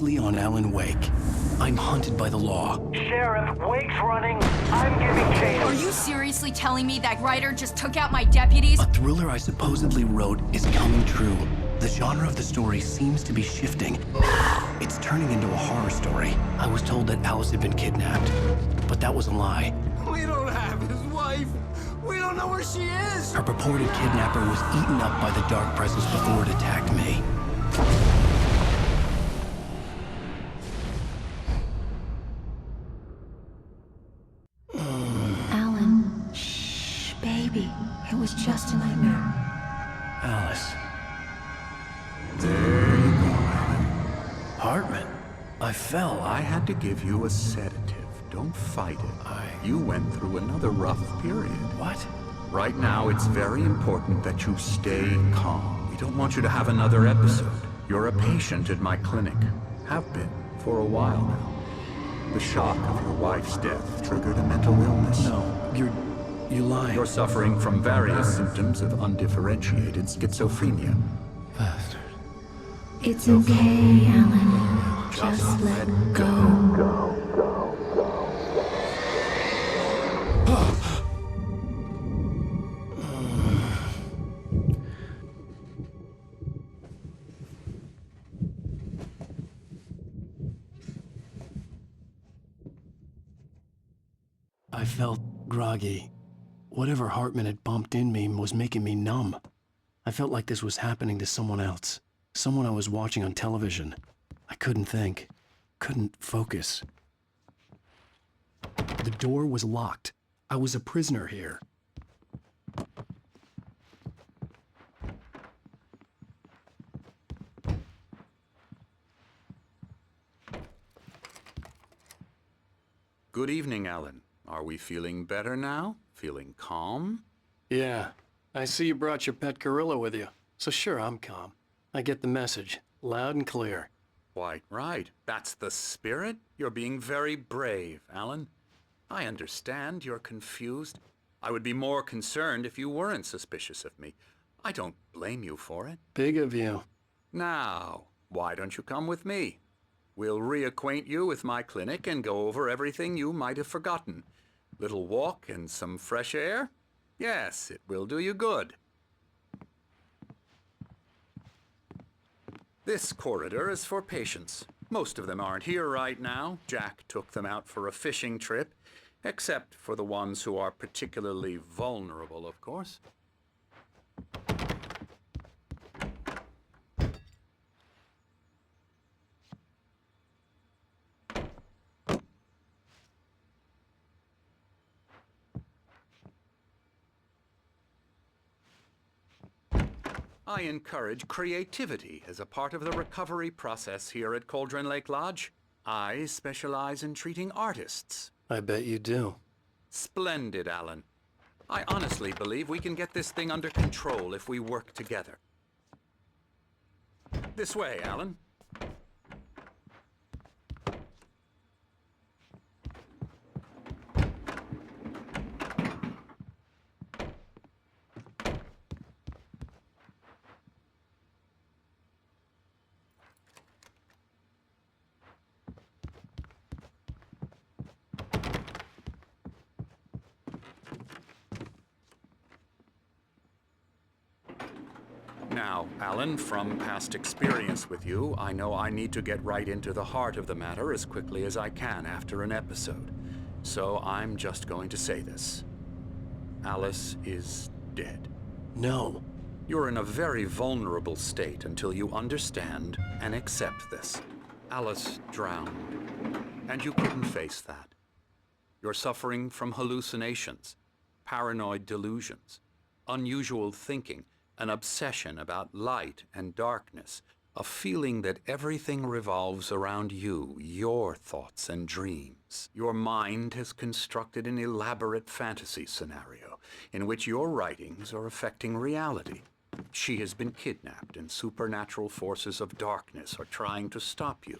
closely on Alan Wake. I'm hunted by the law. Sheriff, Wake's running. I'm giving chase. Are you seriously telling me that writer just took out my deputies? A thriller I supposedly wrote is coming true. The genre of the story seems to be shifting. It's turning into a horror story. I was told that Alice had been kidnapped, but that was a lie. We don't have his wife. We don't know where she is. Her purported kidnapper was eaten up by the dark presence before it attacked me. Alan, shh, baby. It was just a nightmare. Alice. There you go, Alan. Hartman. I fell. I had to give you a sedative. Don't fight it. You went through another rough period. What? Right now, it's very important that you stay calm. We don't want you to have another episode. You're a patient at my clinic. Have been for a while now. The shock of your wife's death triggered a mental illness. No, you're lying. You're suffering from various symptoms of undifferentiated schizophrenia. Bastard. It's okay, Alan. Just let go. I felt groggy. Whatever Hartman had bumped in me was making me numb. I felt like this was happening to someone else. Someone I was watching on television. I couldn't think. Couldn't focus. The door was locked. I was a prisoner here. Good evening, Alan. Are we feeling better now? Feeling calm? Yeah. I see you brought your pet gorilla with you. So sure, I'm calm. I get the message. Loud and clear. Quite right. That's the spirit. You're being very brave, Alan. I understand you're confused. I would be more concerned if you weren't suspicious of me. I don't blame you for it. Big of you. Now, why don't you come with me? We'll reacquaint you with my clinic and go over everything you might have forgotten. Little walk and some fresh air? Yes, it will do you good. This corridor is for patients. Most of them aren't here right now. Jack took them out for a fishing trip, except for the ones who are particularly vulnerable, of course. I encourage creativity as a part of the recovery process here at Cauldron Lake Lodge. I specialize in treating artists. I bet you do. Splendid, Alan. I honestly believe we can get this thing under control if we work together. This way, Alan. Now, Alan, from past experience with you, I know I need to get right into the heart of the matter as quickly as I can after an episode. So I'm just going to say this. Alice is dead. No. You're in a very vulnerable state until you understand and accept this. Alice drowned, and you couldn't face that. You're suffering from hallucinations, paranoid delusions, unusual thinking, an obsession about light and darkness, a feeling that everything revolves around you, your thoughts and dreams. Your mind has constructed an elaborate fantasy scenario in which your writings are affecting reality. She has been kidnapped, and supernatural forces of darkness are trying to stop you.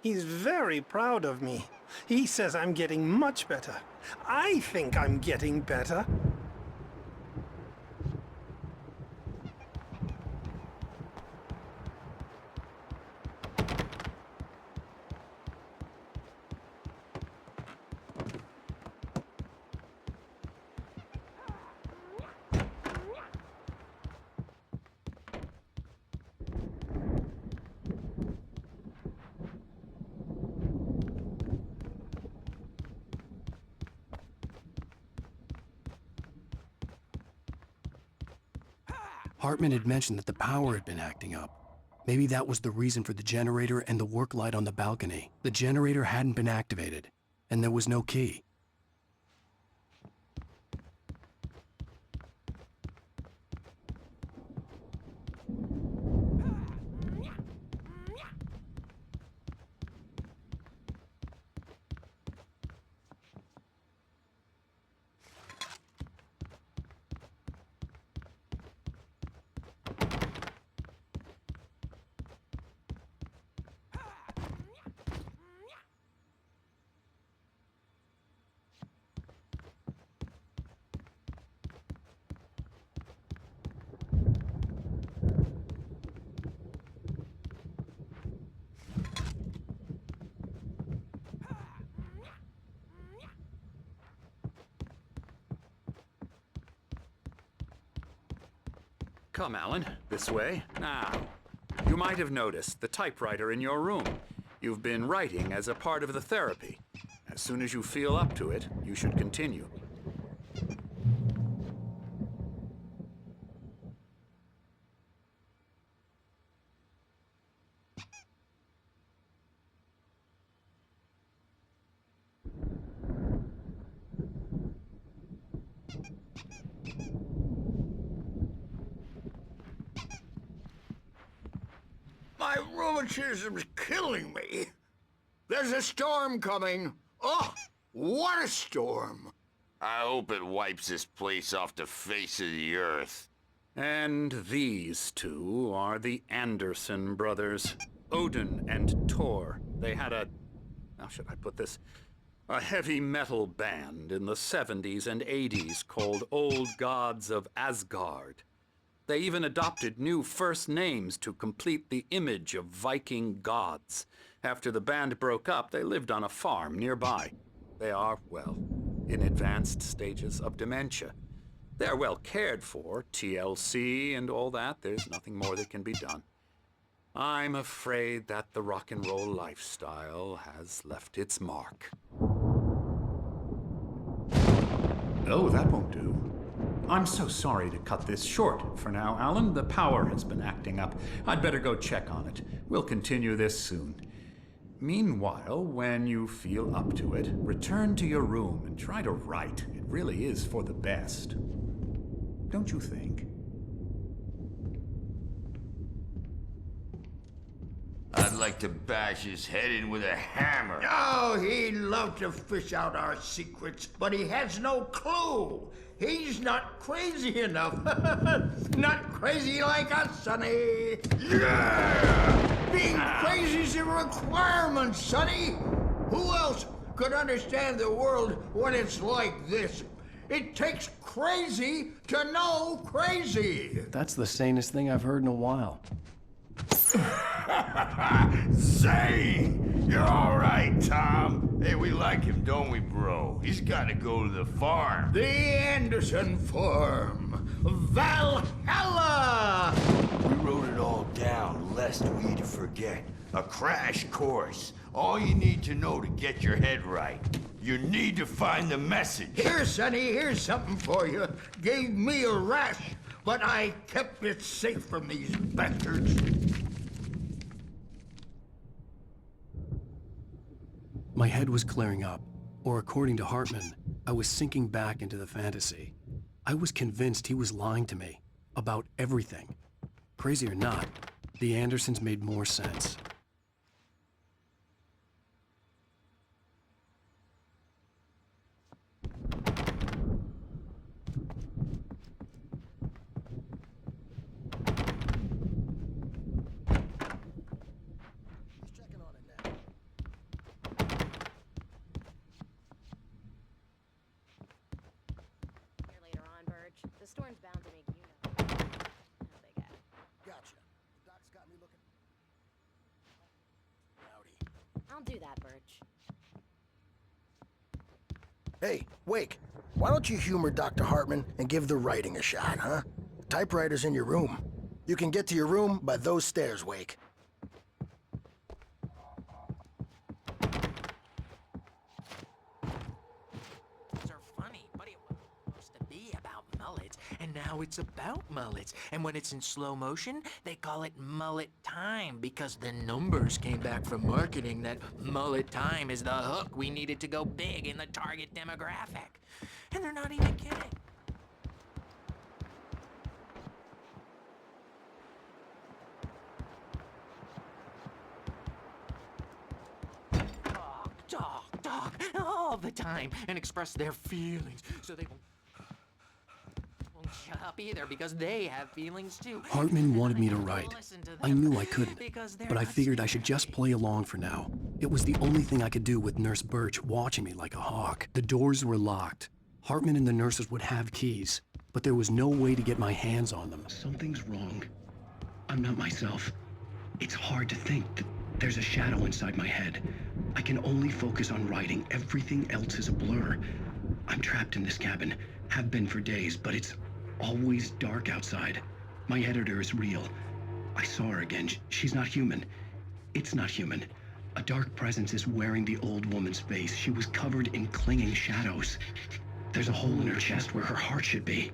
He's very proud of me. He says I'm getting much better. I think I'm getting better. Hartman had mentioned that the power had been acting up. Maybe that was the reason for the generator and the work light on the balcony. The generator hadn't been activated, and there was no key. Come, Alan, this way. Now, you might have noticed the typewriter in your room. You've been writing as a part of the therapy. As soon as you feel up to it, you should continue. My rheumatism's killing me. There's a storm coming. Oh, what a storm. I hope it wipes this place off the face of the earth. And these two are the Anderson brothers, Odin and Tor. They had how should I put this? A heavy metal band in the 70s and 80s called Old Gods of Asgard. They even adopted new first names to complete the image of Viking gods. After the band broke up, they lived on a farm nearby. They are, well, in advanced stages of dementia. They're well cared for, TLC and all that. There's nothing more that can be done. I'm afraid that the rock and roll lifestyle has left its mark. Oh, that won't do. I'm so sorry to cut this short for now, Alan. The power has been acting up. I'd better go check on it. We'll continue this soon. Meanwhile, when you feel up to it, return to your room and try to write. It really is for the best. Don't you think? I'd like to bash his head in with a hammer. Oh, he'd love to fish out our secrets, but he has no clue. He's not crazy enough. Not crazy like us, Sonny. Yeah! Being crazy's a requirement, Sonny. Who else could understand the world when it's like this? It takes crazy to know crazy. That's the sanest thing I've heard in a while. Zane! You're all right, Tom. Hey, we like him, don't we, bro? He's got to go to the farm. The Anderson Farm. Valhalla! We wrote it all down, lest we'd forget. A crash course. All you need to know to get your head right. You need to find the message. Here, Sonny, here's something for you. Gave me a rash, but I kept it safe from these bastards. My head was clearing up, or according to Hartman, I was sinking back into the fantasy. I was convinced he was lying to me about everything. Crazy or not, the Andersons made more sense. Warren's bound to make you know how they get. Gotcha. The doc's got me looking... Howdy. I'll do that, Birch. Hey, Wake, why don't you humor Dr. Hartman and give the writing a shot, huh? The typewriter's in your room. You can get to your room by those stairs, Wake. These are funny, but it was supposed to be about mullets, and now it's about mullets. And when it's in slow motion, they call it mullet time because the numbers came back from marketing that mullet time is the hook we needed to go big in the target demographic. And they're not even kidding. Talk all the time and express their feelings so they won't shut up either because they have feelings too. Hartman wanted me to write. I knew I couldn't, but I figured I should just stupid. play along for now. It was the only thing I could do with Nurse Birch watching me like a hawk. The doors were locked. Hartman and the nurses would have keys, but there was no way to get my hands on them. Something's wrong. I'm not myself. It's hard to think that there's a shadow inside my head. I can only focus on writing. Everything else is a blur. I'm trapped in this cabin, have been for days, but it's always dark outside. My editor is real. I saw her again. She's not human. It's not human. A dark presence is wearing the old woman's face. She was covered in clinging shadows. There's a hole in her chest where her heart should be.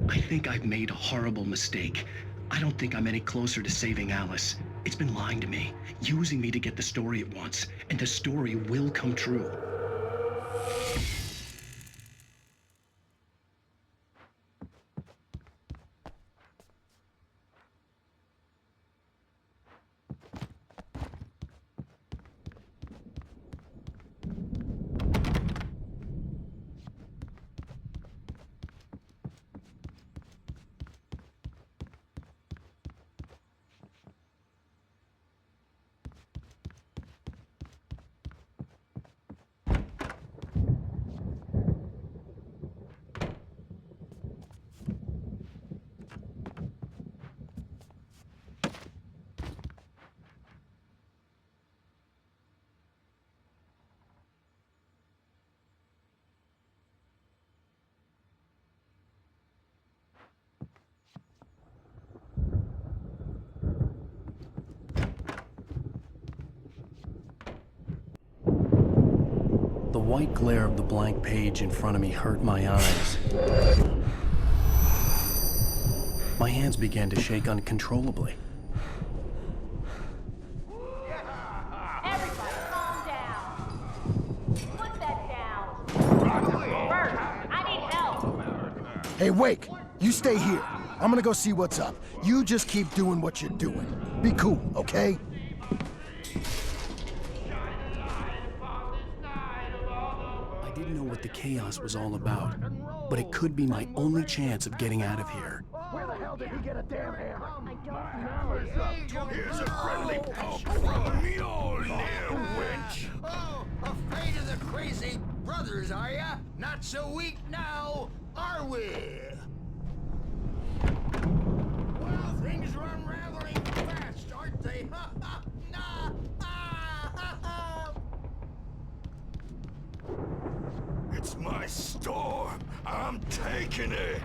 I think I've made a horrible mistake. I don't think I'm any closer to saving Alice. It's been lying to me, using me to get the story it wants, and the story will come true. The white glare of the blank page in front of me hurt my eyes. My hands began to shake uncontrollably. Everybody, calm down. Put that down. Bert, I need help. Hey, Wake, you stay here. I'm gonna go see what's up. You just keep doing what you're doing. Be cool, okay? I didn't know what the chaos was all about, but it could be my only chance of getting out of here. Where the hell did he get a damn hammer? I don't know. Here's a friendly poke from me old near wench. Oh, afraid of the crazy brothers, are ya? Not so weak now, are we? Well, things are unraveling fast, aren't they? Ha ha! Nah! Ah, ha, ha. It's my storm. I'm taking it.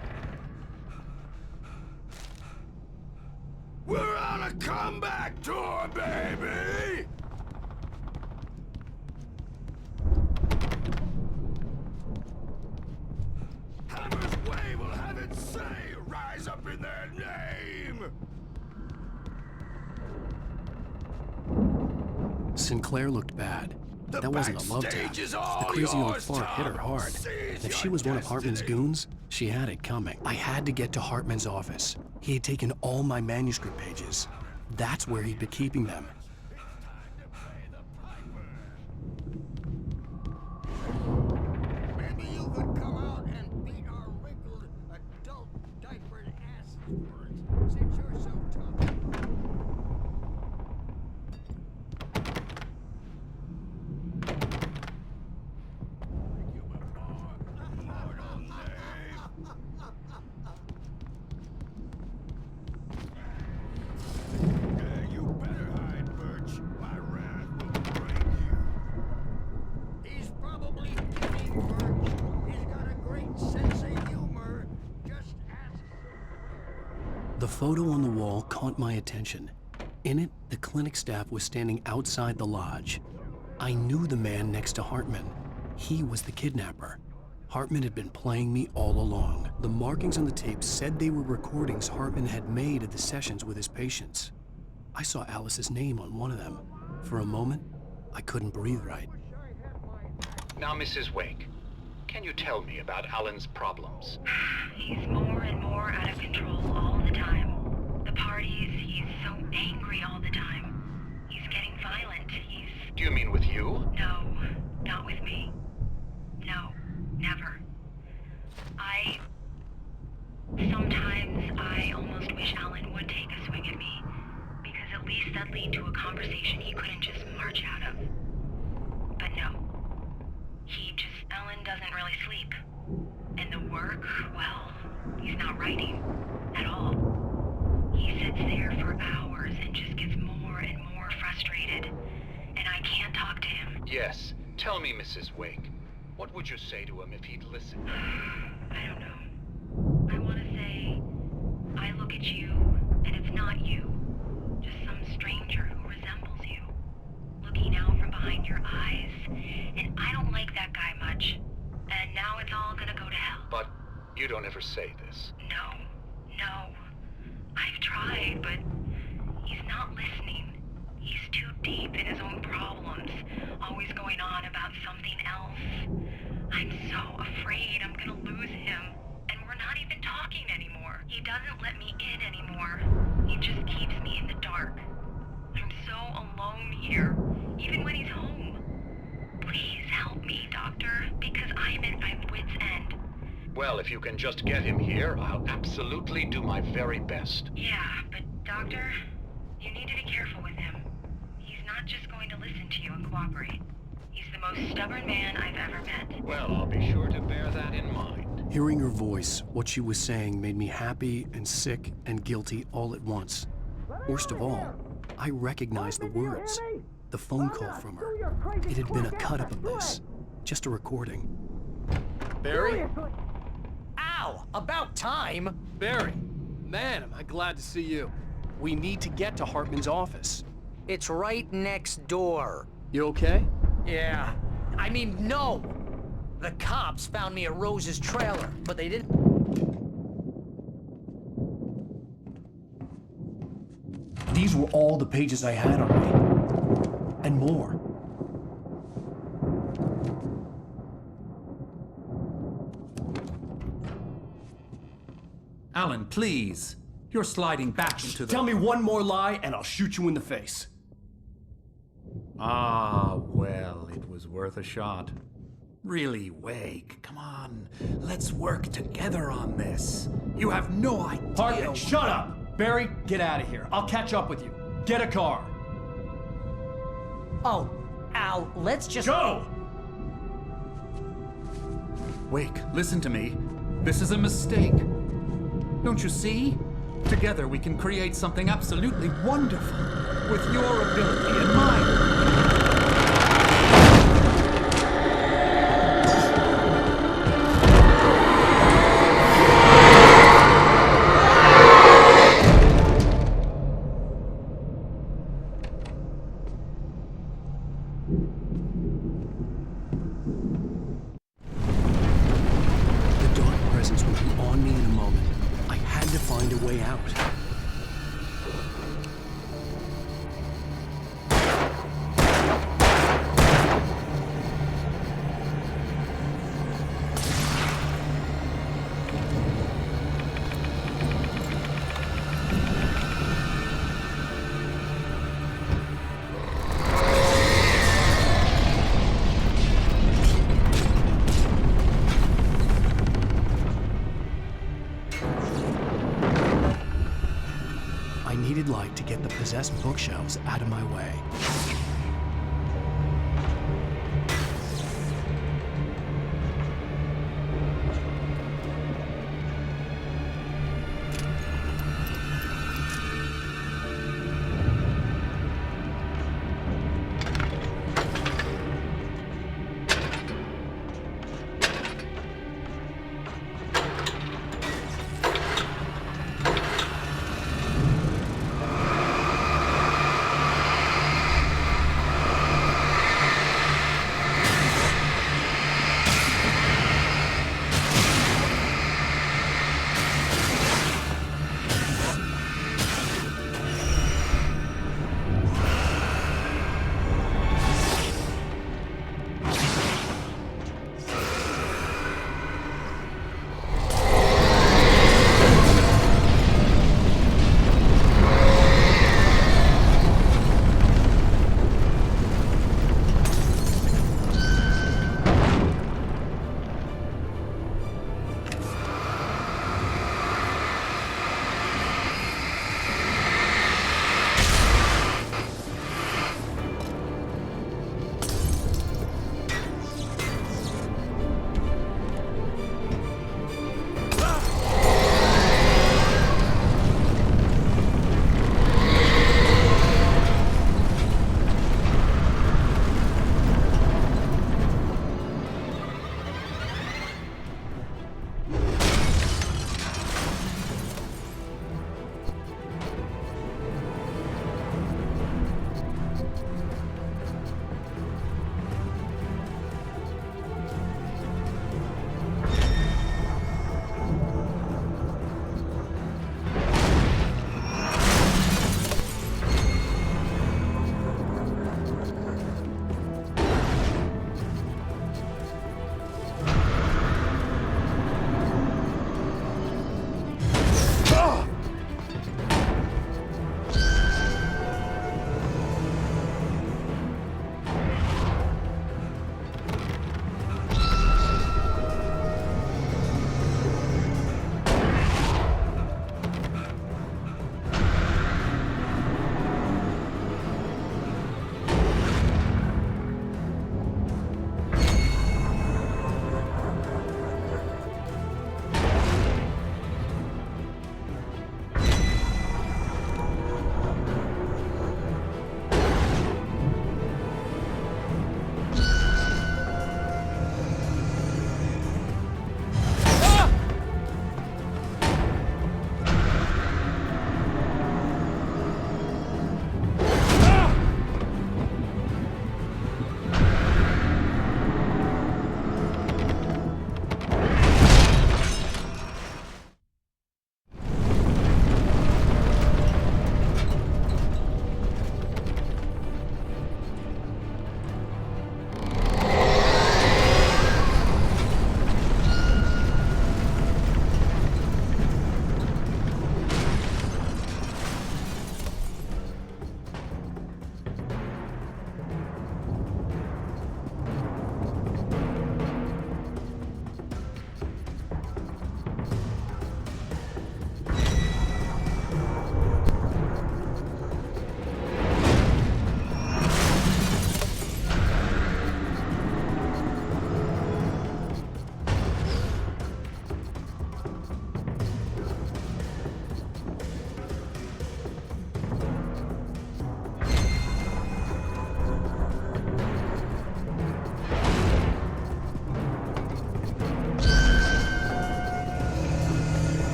We're on a comeback tour, baby! Hammer's Way will have its say rise up in their name! Sinclair looked bad. That wasn't a love tap. backstage is The all crazy old yours, fart hit her Tom. hard. Seize If she your was one of Hartman's destiny. goons, she had it coming. I had to get to Hartman's office. He had taken all my manuscript pages. That's where he'd been keeping them. Maybe you could come out and beat our wrinkled adult diapered asses for us, since you're so tough. photo on the wall caught my attention. In it, the clinic staff was standing outside the lodge. I knew the man next to Hartman. He was the kidnapper. Hartman had been playing me all along. The markings on the tape said they were recordings Hartman had made at the sessions with his patients. I saw Alice's name on one of them. For a moment, I couldn't breathe right. Now, Mrs. Wake, can you tell me about Alan's problems? He's more and more out of control all the time. The parties, he's so angry all the time. He's getting violent. Do you mean with you? No, not with me. No, never. Sometimes I almost wish Alan would take a swing at me, because at least that'd lead to a conversation he couldn't just march out of. But no. Alan doesn't really sleep. And the work, well, he's not writing at all. He sits there for hours and just gets more and more frustrated. And I can't talk to him. Yes. Tell me, Mrs. Wake. What would you say to him if he'd listen? I don't know. I want to say, I look at you, and it's not you. Just some stranger who resembles you. Looking out from behind your eyes. And I don't like that guy much. And now it's all gonna go to hell. But you don't ever say this. No. I've tried, but he's not listening. He's too deep in his own problems, always going on about something else. I'm so afraid I'm gonna lose him, and we're not even talking anymore. He doesn't let me in anymore. He just keeps me in the dark. I'm so alone here, even when he's home. Please help me, Doctor, because I'm at my wit's end. Well, if you can just get him here, I'll absolutely do my very best. Yeah, but Doctor, you need to be careful with him. He's not just going to listen to you and cooperate. He's the most stubborn man I've ever met. Well, I'll be sure to bear that in mind. Hearing her voice, what she was saying made me happy and sick and guilty all at once. Worst of all, I recognized the words. The phone call from her. It had been a cut-up of this. Just a recording. Barry? Ow! About time! Barry! Man, am I glad to see you. We need to get to Hartman's office. It's right next door. You okay? Yeah. I mean, no! The cops found me at Rose's trailer, but they didn't... These were all the pages I had on me. And more. Alan, please. You're sliding back into the... Tell me one more lie and I'll shoot you in the face. Ah, well, it was worth a shot. Really, Wake, come on. Let's work together on this. You have no idea... Hartman, shut up! Barry, get out of here. I'll catch up with you. Get a car. Oh, Al, let's just... Go! Wake, listen to me. This is a mistake. Don't you see? Together we can create something absolutely wonderful. With your ability and mine. Light to get the possessed bookshelves out of my way.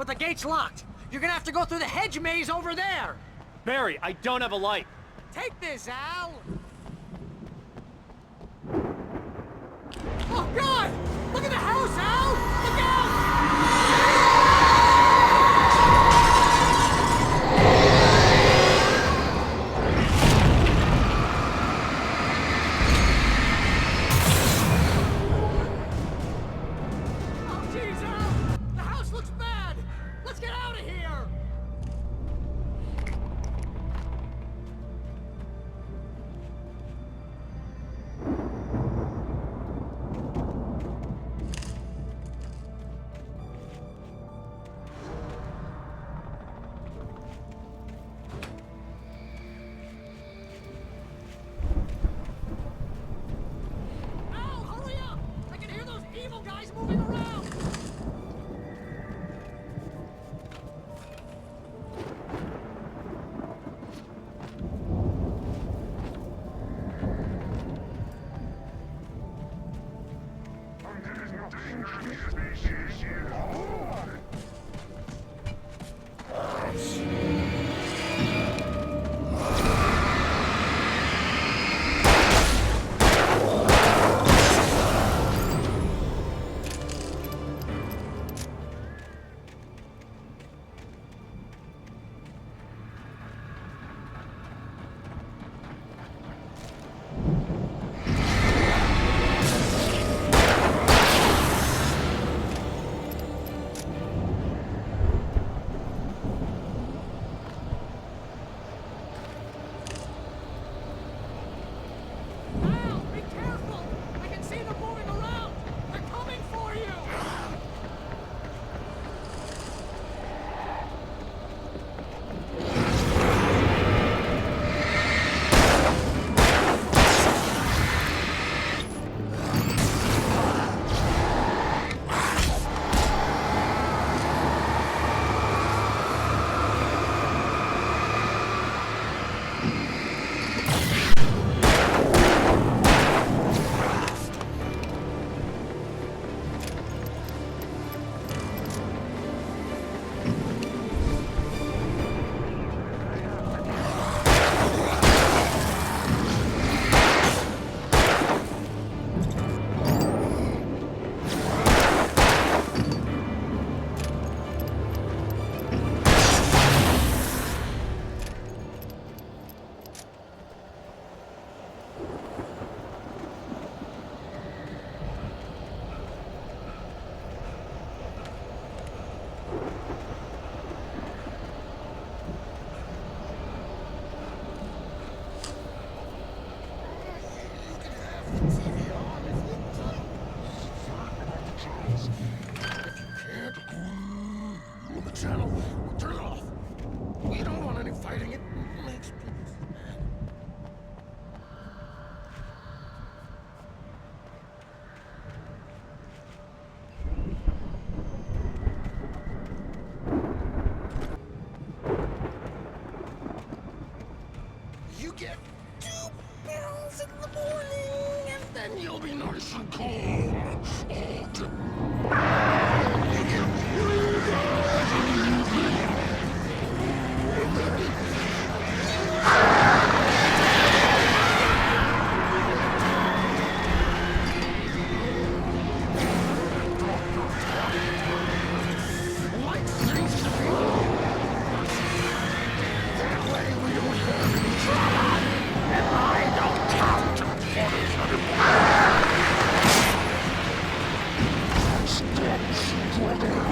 but the gate's locked. You're gonna have to go through the hedge maze over there. Barry, I don't have a light. Take this, Al. Oh, God! Look at the house, Al! Look out! Oh, jeez, Al! The house looks bad! Let's get out of here! Al, hurry up! I can hear those evil guys moving around! Al, be careful! I can see them moving around! They're coming for you! Turn it off. We don't want any fighting. It makes people mad. You get 2 pills in the morning, and then you'll be nice and calm. Like things to be. That way we don't have any trouble, and I don't count to punish anymore. Stop struggling.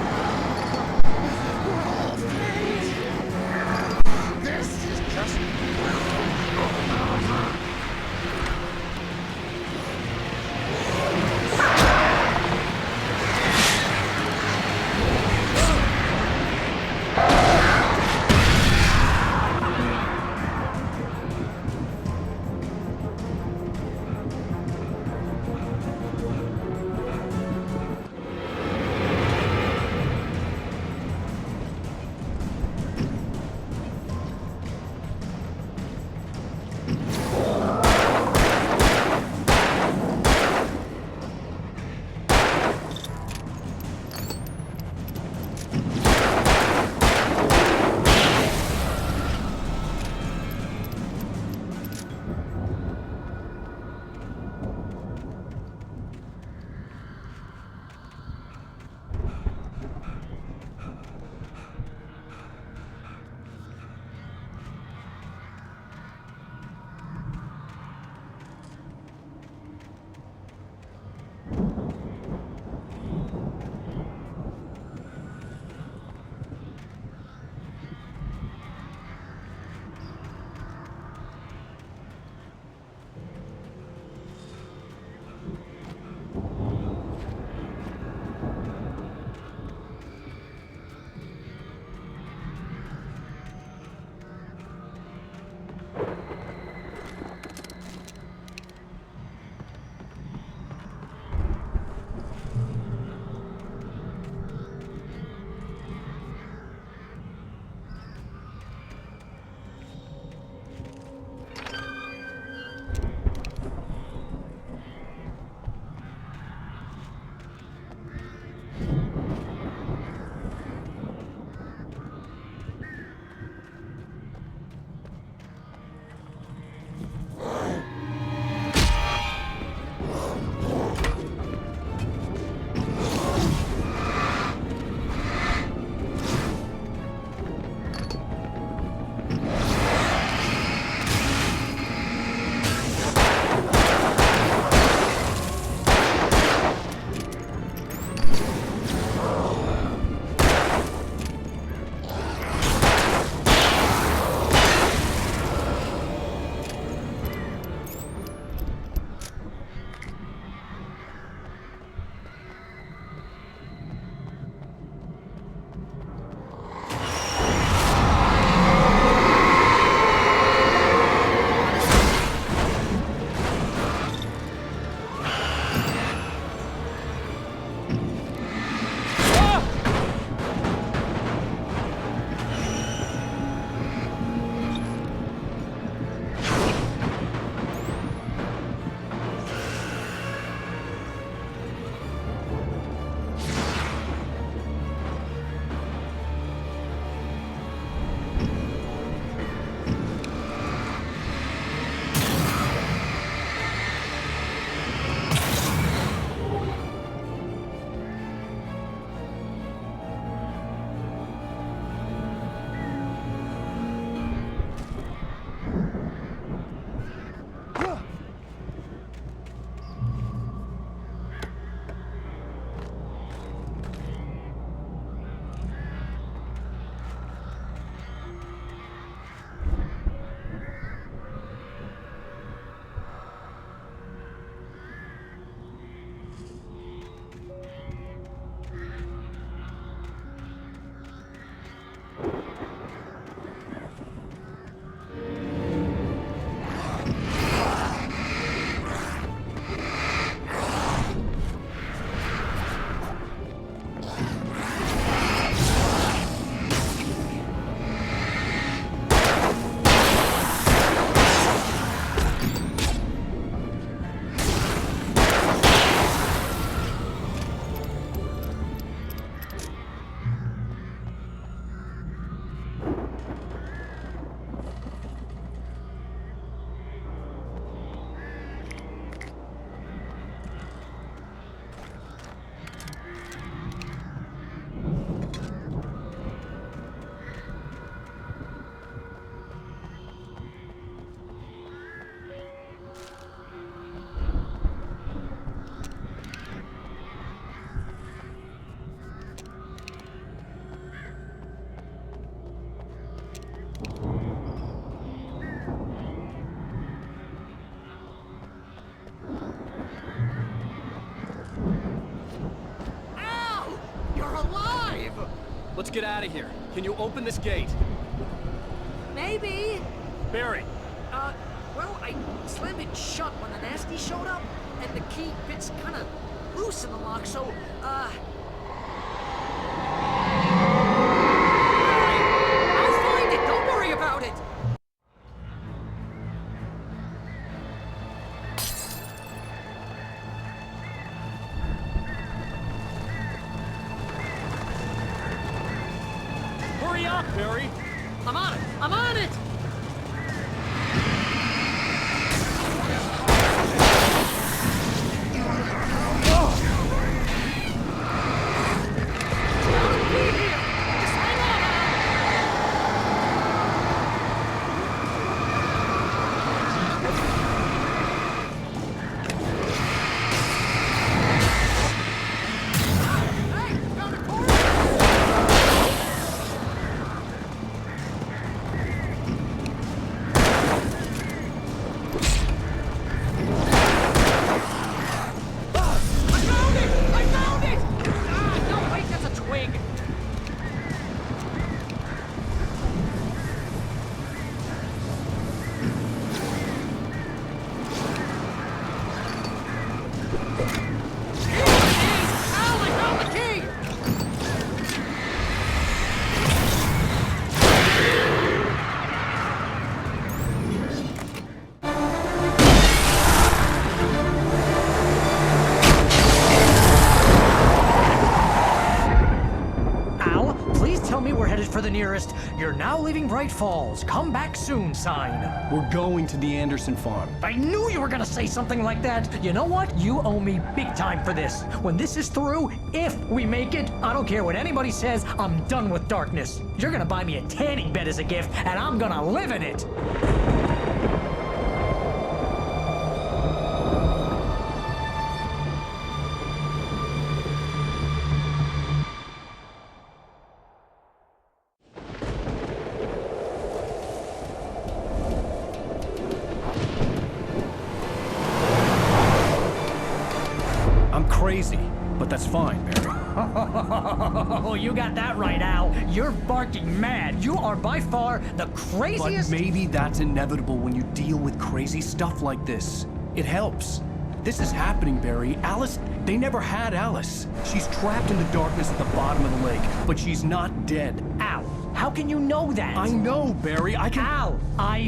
get out of here. Can you open this gate? Maybe. Barry. Well, I slammed it shut when the nasty showed up, and the key fits kind of loose in the lock, so, I'll find it. Don't worry about it. Hurry up, Barry! I'm on it! I'm on it! For the nearest, "You're now leaving Bright Falls. Come back soon" sign. We're going to the Anderson farm. I knew you were gonna say something like that. You know what? You owe me big time for this. When this is through, if we make it, I don't care what anybody says, I'm done with darkness. You're gonna buy me a tanning bed as a gift, and I'm gonna live in it. Crazy, but that's fine, Barry. Oh, you got that right, Al. You're barking mad. You are by far the craziest... But maybe that's inevitable when you deal with crazy stuff like this. It helps. This is happening, Barry. Alice, they never had Alice. She's trapped in the darkness at the bottom of the lake, but she's not dead. Al, how can you know that? I know, Barry. I can... Al,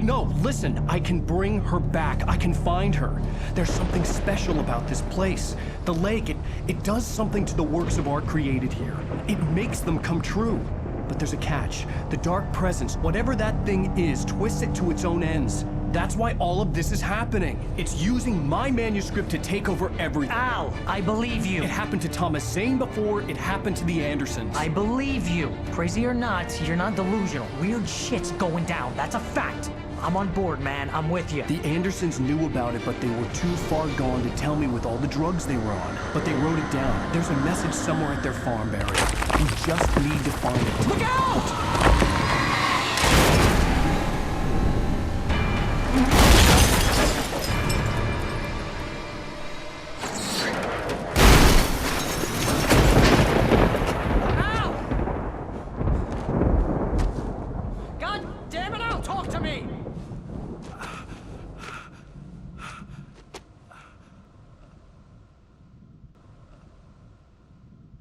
No, listen. I can bring her back. I can find her. There's something special about this place. The lake, it does something to the works of art created here. It makes them come true. But there's a catch. The dark presence, whatever that thing is, twists it to its own ends. That's why all of this is happening. It's using my manuscript to take over everything. Al, I believe you. It happened to Thomas Zane before, it happened to the Andersons. I believe you. Crazy or not, you're not delusional. Weird shit's going down. That's a fact. I'm on board, man. I'm with you. The Andersons knew about it, but they were too far gone to tell me with all the drugs they were on. But they wrote it down. There's a message somewhere at their farm, Barry. We just need to find it. Look out!